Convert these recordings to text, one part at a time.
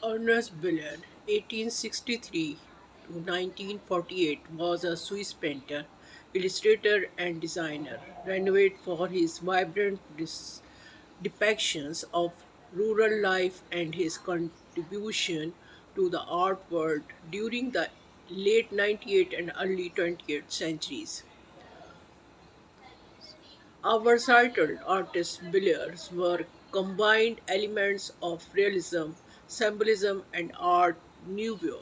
Ernest Billard, 1863 to 1948, was a Swiss painter, illustrator, and designer, renowned for his vibrant depictions of rural life and his contribution to the art world during the late 19th and early 20th centuries. Our versatile artist Billiard's work combined elements of realism, symbolism, and art nouveau,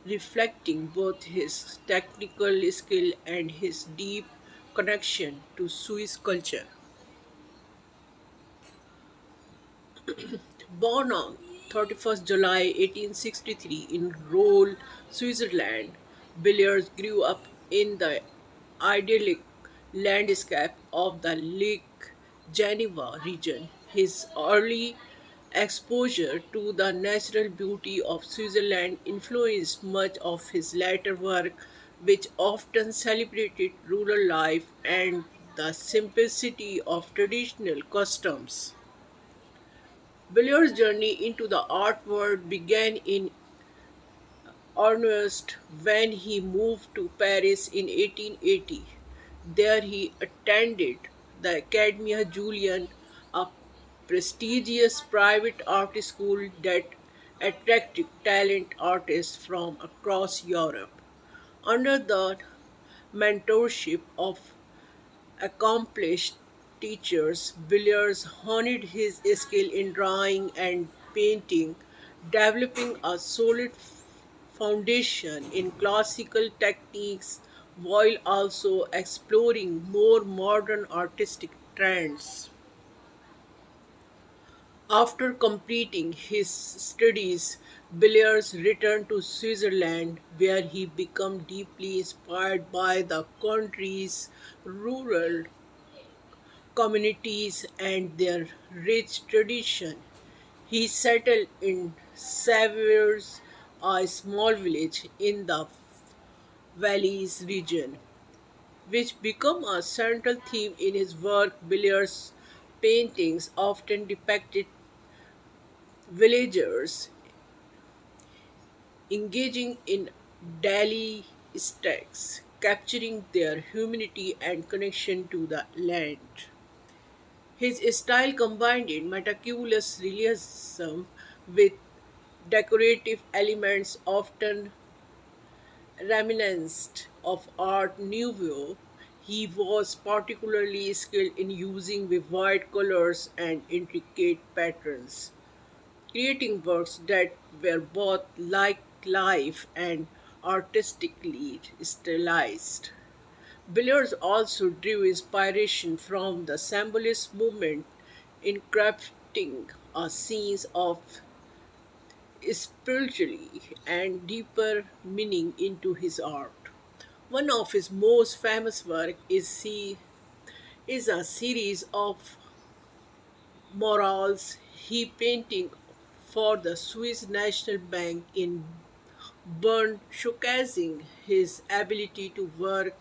reflecting both his technical skill and his deep connection to Swiss culture. Born on 31st July 1863 in Rolle, Switzerland, Billiers grew up in the idyllic landscape of the Lake Geneva region. His early exposure to the natural beauty of Switzerland influenced much of his later work, which often celebrated rural life and the simplicity of traditional customs. Billiard's journey into the art world began in earnest when he moved to Paris in 1880. There he attended the Academia Julian, a prestigious private art school that attracted talent artists from across Europe. Under the mentorship of accomplished teachers, Villiers honed his skill in drawing and painting, developing a solid foundation in classical techniques while also exploring more modern artistic trends. After completing his studies, Villiers returned to Switzerland, where he became deeply inspired by the country's rural communities and their rich tradition. He settled in Savers, a small village in the Valleys region, which became a central theme in his work. Billiard's paintings often depicted villagers engaging in daily tasks, capturing their humanity and connection to the land. His style combined meticulous realism with decorative elements often reminiscent of Art Nouveau. He was particularly skilled in using vivid colors and intricate patterns, creating works that were both like life and artistically stylized. Billiards also drew inspiration from the symbolist movement in crafting a sense of spiritually and deeper meaning into his art. One of his most famous work is a series of murals he painting for the Swiss National Bank in Bern, showcasing his ability to work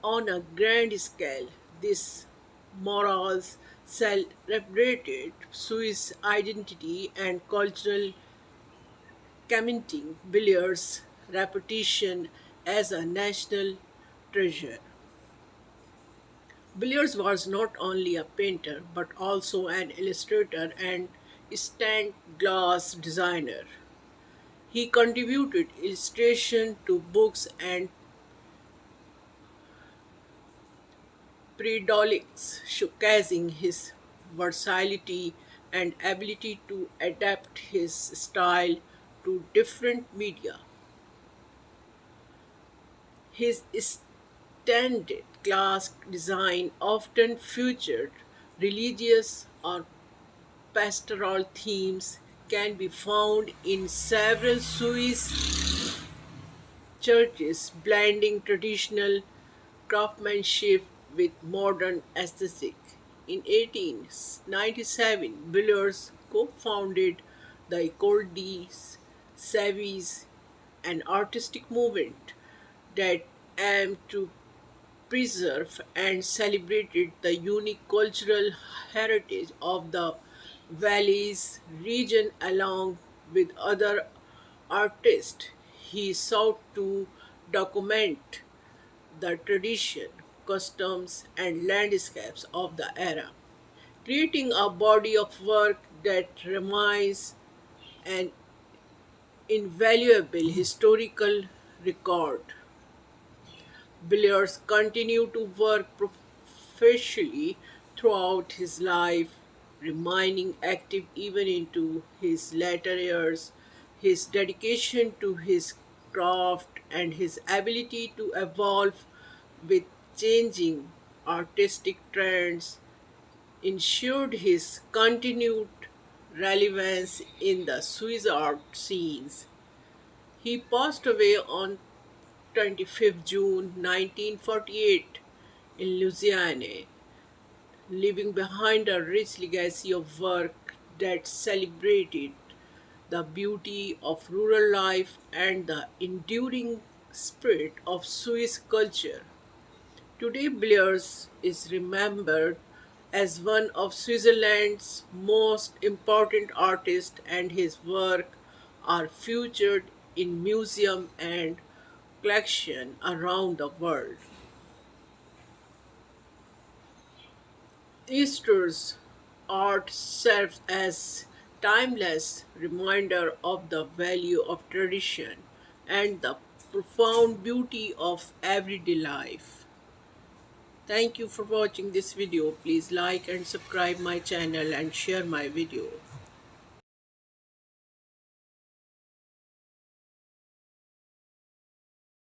on a grand scale. This morals celebrated Swiss identity and cultural cementing Billiard's reputation as a national treasure. Billiards was not only a painter but also an illustrator and stained glass designer. He contributed illustration to books and periodicals, showcasing his versatility and ability to adapt his style to different media. His standard class design often featured religious or pastoral themes can be found in several Swiss churches, blending traditional craftsmanship with modern aesthetic. In 1897, Billers co-founded the École des Savoies, an artistic movement that aimed to preserve and celebrated the unique cultural heritage of the Valleys region along with other artists, he sought to document the tradition, customs, and landscapes of the era, creating a body of work that remains an invaluable historical record. Villiers continued to work professionally throughout his life, remaining active even into his later years. His dedication to his craft and his ability to evolve with changing artistic trends ensured his continued relevance in the Swiss art scenes. He passed away on 25th June 1948 in Louisiana, leaving behind a rich legacy of work that celebrated the beauty of rural life and the enduring spirit of Swiss culture. Today, Blaise is remembered as one of Switzerland's most important artists, and his work are featured in museums and collections around the world. Easter's art serves as timeless reminder of the value of tradition and the profound beauty of everyday life. Thank you for watching this video. Please like and subscribe my channel and share my video.